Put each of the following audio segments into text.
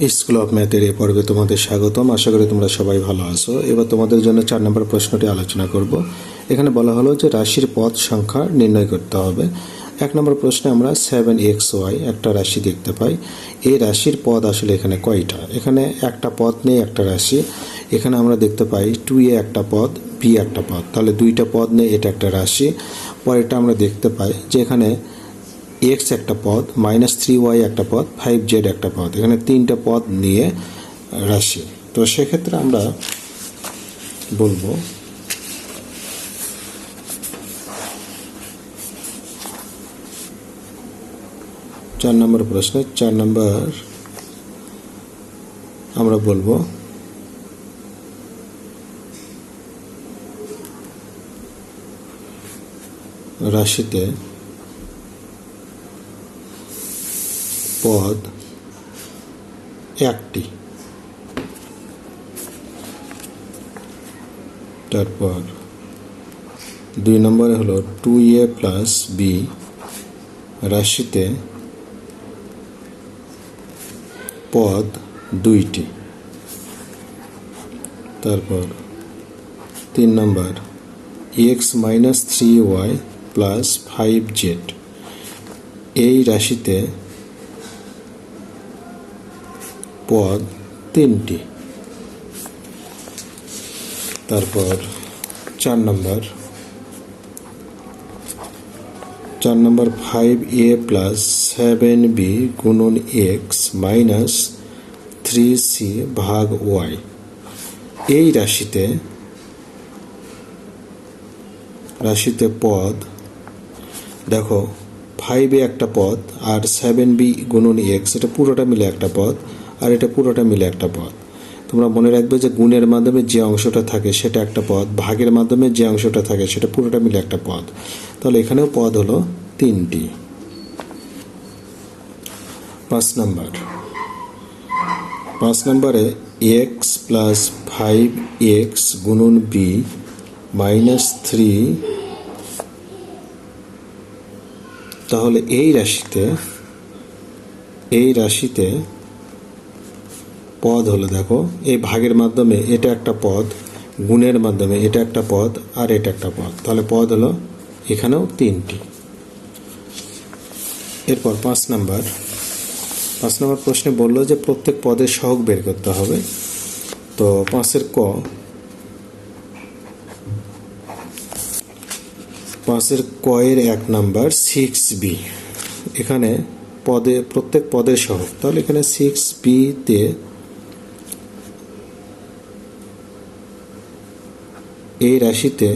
School of ম্যাথের এই পর্বে তোমাদের স্বাগতম। আশা করি তোমরা সবাই ভালো আছো। এবার তোমাদের জন্য 4 নম্বর প্রশ্নটি আলোচনা করব। এখানে বলা হলো যে রাশির পদ সংখ্যা নির্ণয় করতে হবে। 1 নম্বর প্রশ্নে আমরা 7xy একটা রাশি দেখতে পাই। এই রাশির পদ আসলে এখানে কয়টা? এখানে একটা পদ নেই, একটা রাশি। এখানে আমরা দেখতে পাই 2a একটা পদ, b একটা পদ, তাহলে দুইটা পদ নেই, এটা একটা রাশি। পরেরটা আমরা দেখতে পাই যে এখানে x একটা পদ, -3y একটা পদ, 5z একটা পদ, এখানে তিনটা পদ নিয়ে রাশি। তো সেক্ষেত্রে আমরা বলবো চার নম্বর প্রশ্নে 4 নম্বর আমরা বলবো রাশিতে পদ একটি। তারপর 2 নম্বরে হলো 2a প্লাস b রাশিতে পদ দুইটি। তারপর 3 নম্বর x minus 3y plus 5z এই রাশিতে পদ তিনটি। তারপর 4 নম্বর 5a প্লাস 7b গুণন x মাইনাস 3c ভাগ y এই রাশিতে পদ দেখো 5a একটা পদ আর 7b গুণন x এটা পুরোটা মিলে একটা পদ আর এটা পুরোটা মিলে একটা পদ। তোমরা মনে রাখবে যে গুণের মাধ্যমে যে অংশটা থাকে সেটা একটা পদ, ভাগের মাধ্যমে যে অংশটা থাকে সেটা পুরোটা মিলে একটা পদ। তাহলে এখানেও পদ হলো তিনটি। 5 নম্বরে x প্লাস 5x গুণন b মাইনাস 3, তাহলে এই রাশিতে পদ হলো দেখো এই ভাগের মাধ্যমে এটা একটা পদ, গুণের মাধ্যমে এটা একটা পদ আর এটা একটা পদ, তাহলে পদ হলো এখানেও তিনটি। এরপর 5 নম্বর প্রশ্নে বললো যে প্রত্যেক পদের সহগ বের করতে হবে। তো 5-এর ক এর 1 নম্বর 6b এখানে প্রত্যেক পদের সহগ, তাহলে এখানে 6b তে এই রাশিতে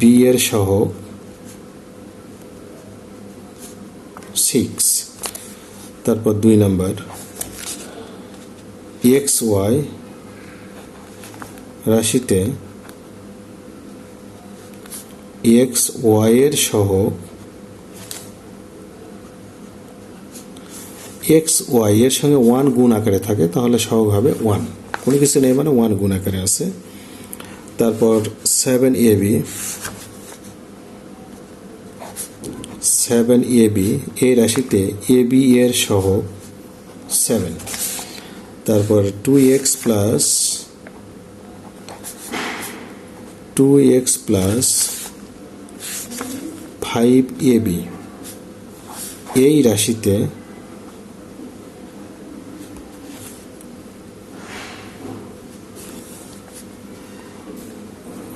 b এর সহগ 6। তারপর 2 নম্বর xy রাশিতে xy এর সহগ xy এর সঙ্গে 1 গুণ আকারে থাকে, তাহলে সহগ হবে 1, কোনো কিছু নেই মানে 1 গুণ আকারে আছে। তারপর 7ab এই রাশিতে ab এর সহগ 7। তারপর 2x প্লাস 5ab এই রাশিতে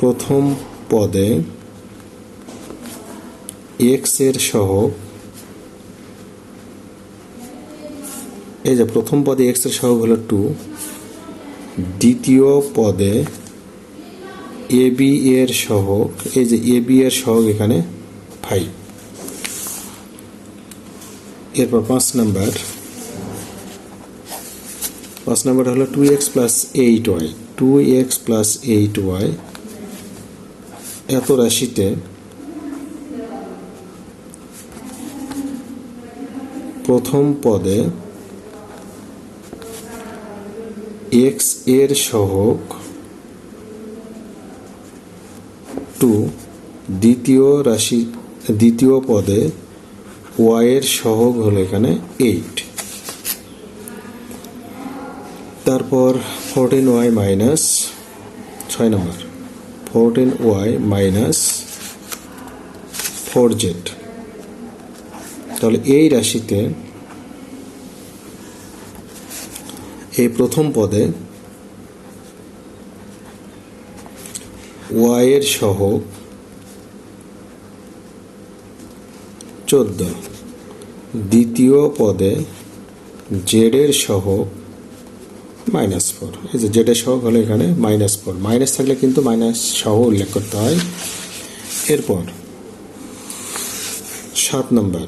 প্রথম পদে x এর সহগ, এই যে প্রথম পদে x এর সহগ হলো 2, দ্বিতীয় পদে ab এর সহগ, এই যে ab এর সহগ এখানে 5। এরপর 5 নম্বর হলো 2x প্লাস 8y এত রাশিতে প্রথম পদে x এর সহগ 2, দ্বিতীয় পদে y এর সহগ হলো এখানে 8। তারপর 14y মাইনাস 6 নম্বর 14y মাইনাস 4z। তাহলে এই রাশিতে এই প্রথম পদে y এর সহগ 14, দ্বিতীয় পদে z এর সহগ -4। এই যে z এর সহগ হলো এখানে -4, মাইনাস থাকলে কিন্তু মাইনাস সহ উল্লেখ করতে হয়। এরপর 7 নম্বর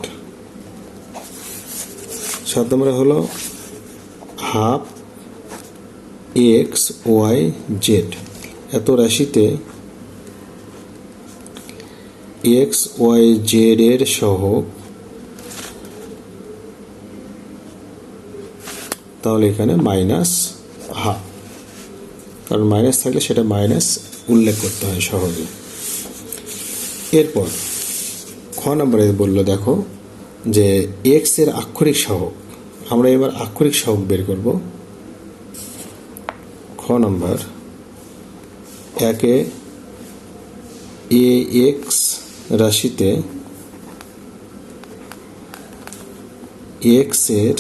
হলো হাফ xyz। এত রাশিতে xyz এর সহগ, তাহলে এখানে মাইনাস হাফ, কারণ মাইনাস থাকলে সেটা মাইনাস উল্লেখ করতে হয় সহজে। এরপর খ নম্বরে বললো দেখো যে x এর আক্ষরিক সহগ। আমরা এবার আক্ষরিক সহগ বের করব। খ নম্বর 1 ax রাশিতে x এর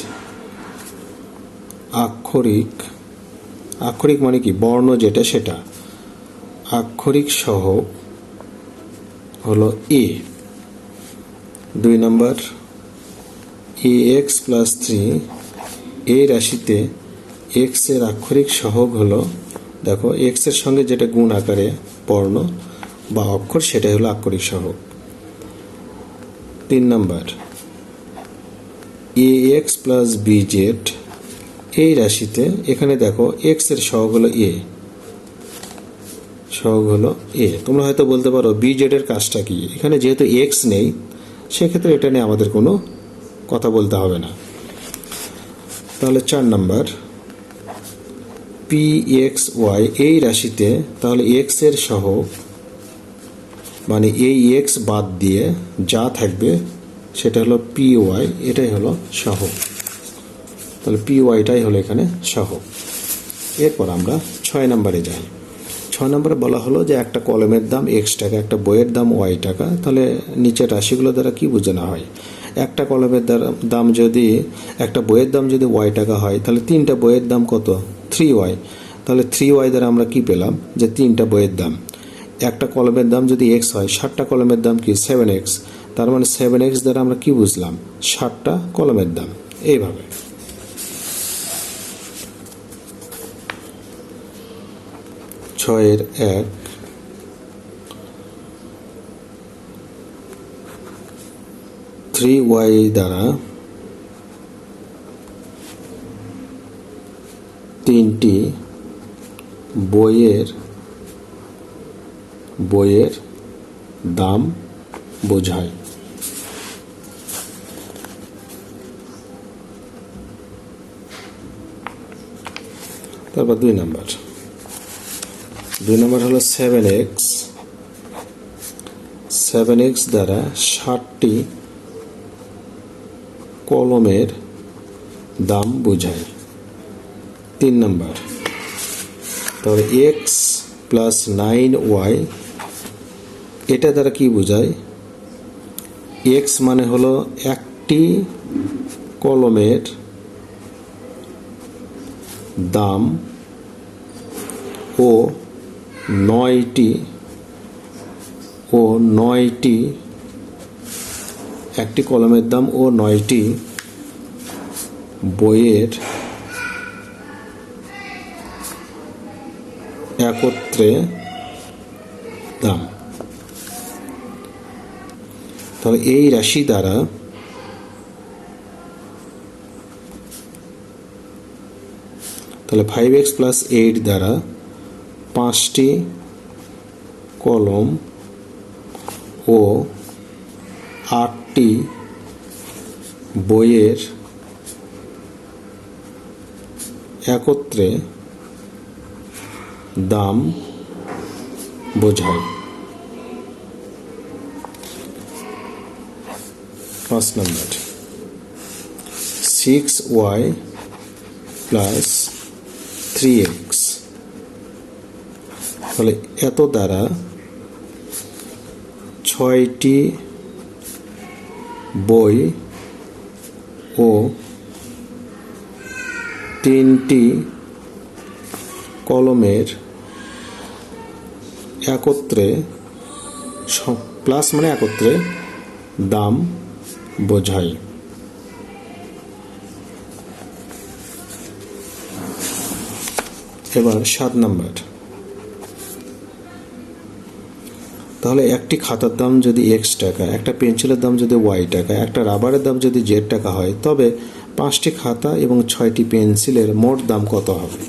আক্ষরিক মানে কি বর্ণ যেটা সেটা, আক্ষরিক সহগ হলো a। 2 নম্বর ax প্লাস 3, এই রাশিতে x এর আক্ষরিক সহগ হলো, দেখো x এর সঙ্গে যেটা গুণ আকারে বর্ণ বা অক্ষর সেটাই হলো আক্ষরিক সহগ। 3 নম্বর ax প্লাস bz, এই রাশিতে এখানে দেখো x এর সহগ হলো a। তোমরা হয়তো বলতে পারো bz এর কাজটা কি, এখানে যেহেতু x নেই সেক্ষেত্রে এটা নিয়ে আমাদের কোনো কথা বলতে হবে না। তাহলে 4 নম্বর pxy, এই রাশিতে তাহলে x এর সহগ মানে এই x বাদ দিয়ে যা থাকবে সেটা হলো py, এটাই হলো সহগ। তাহলে pyটাই হলো এখানে সহগ। এরপর আমরা 6 নম্বরে যাই। 6 নম্বরে বলা হলো যে একটা কলমের দাম x টাকা, একটা বইয়ের দাম y টাকা। তাহলে নিচের রাশিগুলো দ্বারা কি বোঝানো হয়? একটা কলমের দাম যদি, একটা বইয়ের দাম যদি y টাকা হয়, তাহলে 3টা বইয়ের দাম কত? 3y। তাহলে 3y দ্বারা আমরা কি পেলাম? যে 3টা বইয়ের দাম। একটা কলমের দাম যদি x হয়, 7টা কলমের দাম কি? 7x। তার মানে 7x দ্বারা আমরা কি বুঝলাম? 7টা কলমের দাম। এইভাবে 6 1 3y দ্বারা 3টি বইয়ের দাম বোঝায়। তারপর 2 নম্বর হলো 7x দ্বারা 60টি কলমের দাম বোঝায়। 3 নম্বর তাহলে x প্লাস 9y, এটা দ্বারা কি বোঝায়? x মানে হলো একটি কলমের দাম ও 9টি একটি কলমের দাম ও 9টি বইয়ের একত্রে দাম। তাহলে এই রাশি দ্বারা তাহলে 5x প্লাস 8 দ্বারা 5টি কলম ও 8টি বইয়ের একত্রে দাম বোঝায়। 5 নম্বর 6y প্লাস 3x। তাহলে এত দ্বারা 6টি বই ও 3টি কলমের একত্রে প্লাস মানে একত্রে দাম বোঝায়। এবার 7 নাম্বার। তাহলে একটি খাতার দাম যদি x টাকা, একটা পেন্সিলের দাম যদি y টাকা, একটা রাবারের দাম যদি z টাকা হয়, তবে 5টি খাতা এবং 6টি পেন্সিলের মোট দাম কত হবে?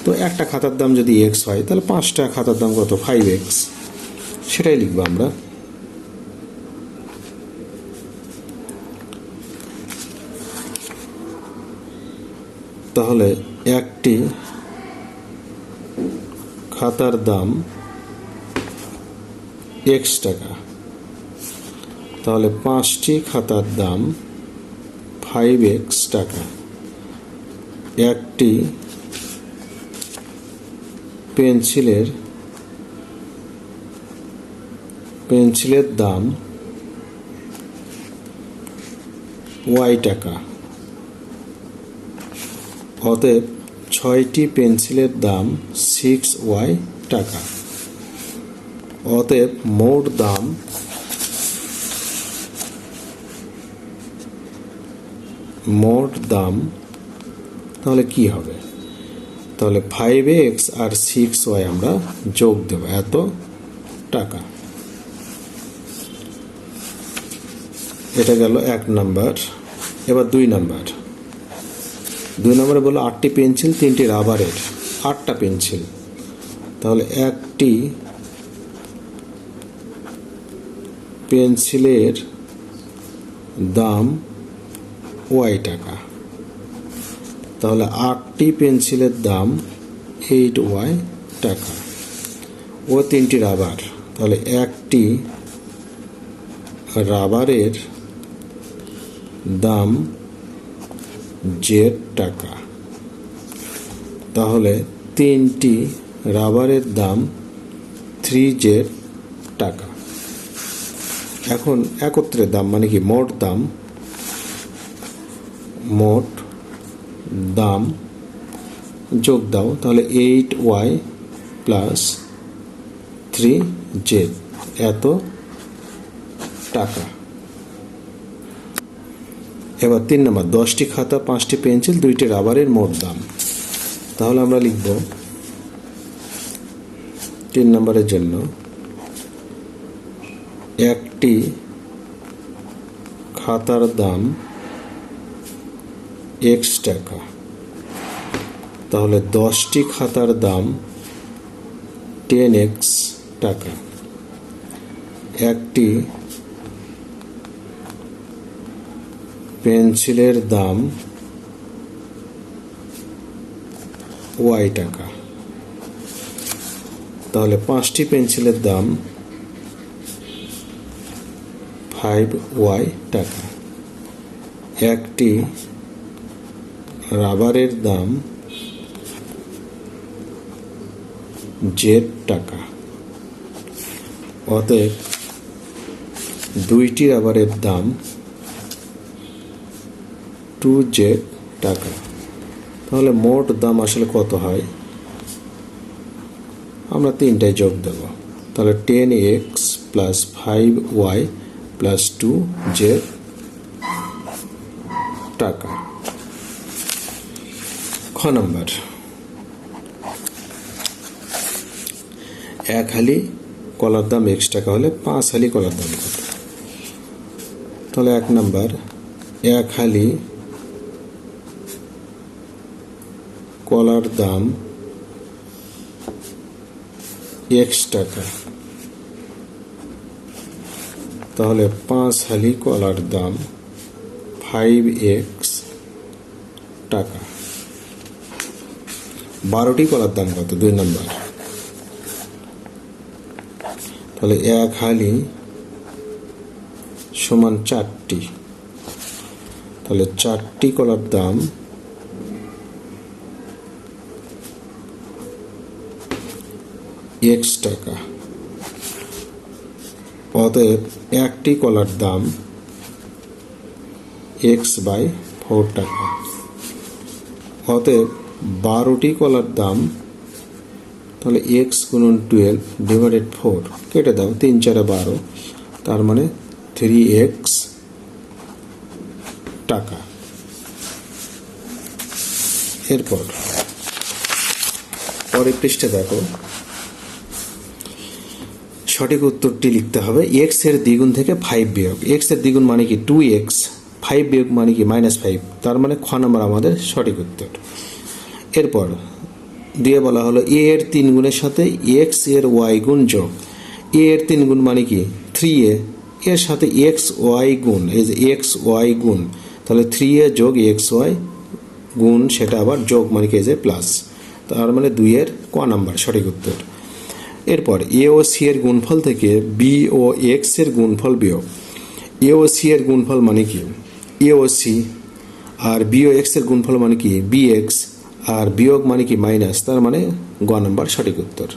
তো একটা খাতার দাম যদি x হয়, তাহলে 5টা খাতার দাম কত? 5x। সেটাই লিখবো আমরা। তাহলে একটি খাতার দাম x টাকা, তাহলে 5টি খাতার দাম 5x টাকা। একটি পেন্সিলের দাম y টাকা, অতএব 6টি পেন্সিলের দাম 6y টাকা। অতএব মোট দাম তাহলে কি হবে? তাহলে 5x আর 6y আমরা যোগ দেব, এত টাকা। এটা গেল 1 নাম্বার। এবার 2 নাম্বার। 2 নম্বরে বললো 8টি পেন্সিল 3টি রাবারের 8টা পেন্সিল, তাহলে একটি পেন্সিলের দাম y টাকা, তাহলে 8টি পেন্সিলের দাম 8y টাকা ও 3টি রাবার, তাহলে একটি রাবারের দাম z টাকা, তাহলে 3টি রাবারের দাম 3z টাকা। এখন একত্রে দাম মানে কি? মোট দাম যোগ দাও, তাহলে 8y প্লাস 3z এত টাকা। এবার 3 নম্বর। 10টি খাতা 5টি পেন্সিল 2টি রাবারের মোট দাম। তাহলে আমরা লিখব 3 নম্বরের জন্য একটি খাতার দাম x টাকা, তাহলে 10টি খাতার দাম 10x টাকা। একটি পেন্সিলের দাম y টাকা, তাহলে 5টি পেন্সিলের দাম 5y টাকা। একটি রাবারের দাম z টাকা, অতএব 2টি রাবারের দাম 2z টাকা। তাহলে মোট দাম আসলে কত হয়? আমরা 3টায় যোগ দেব, তাহলে 10x plus 5y plus 2z টাকা। খ নম্বর। 1 হালি কলার দাম x টাকা হলে 5 হালি কলার দাম কত? তাহলে 1 নম্বর, 1 হালি কলার দাম x টাকা, তাহলে 5 হালি কলার দাম 5x টাকা। 12টি কলার দাম কত? 2 নম্বর। তাহলে 1 হালি সমান 4টি, তাহলে 4টি কলার দাম এক্স টাকা। অতএব একটি কলার দাম এক্স বাই 4 টাকা। অতএব 12টি কলার দাম, তাহলে এক্স গুণন 12 ডিভাইডেড 4, কেটে দাও, 3 4 12, তার মানে 3x টাকা। এরপর পরের পৃষ্ঠে দেখো, সঠিক উত্তরটি লিখতে হবে। এক্স এর দ্বিগুণ থেকে 5 বিয়োগ। এক্স এর দ্বিগুণ মানে কি 2x, 5 বিয়োগ মানে কি -5, তার মানে খ নম্বর আমাদের সঠিক উত্তর। এরপর দিয়ে বলা হলো এ এর 3 গুণের সাথে এক্স এর ওয়াই গুণ যোগ। এ এর 3 গুণ মানে কি 3a, এর সাথে এক্স ওয়াই গুণ, এই যে এক্স ওয়াই গুণ, তাহলে 3a যোগ এক্স ওয়াই গুণ, সেটা আবার যোগ মানে কি এই যে প্লাস, তার মানে 2 এর ক নাম্বার সঠিক উত্তর। এরপর এ ও সি এর গুণফল থেকে বি ও এক্স এর গুণফল বিয়োগ। এ ও সি এর গুণফল মানে কি এ ও সি, আর বি ও এক্স এর গুণফল মানে কি বি এক্স, আর বিয়োগ মানে কি মাইনাস, তার মানে গ নাম্বার সঠিক উত্তর।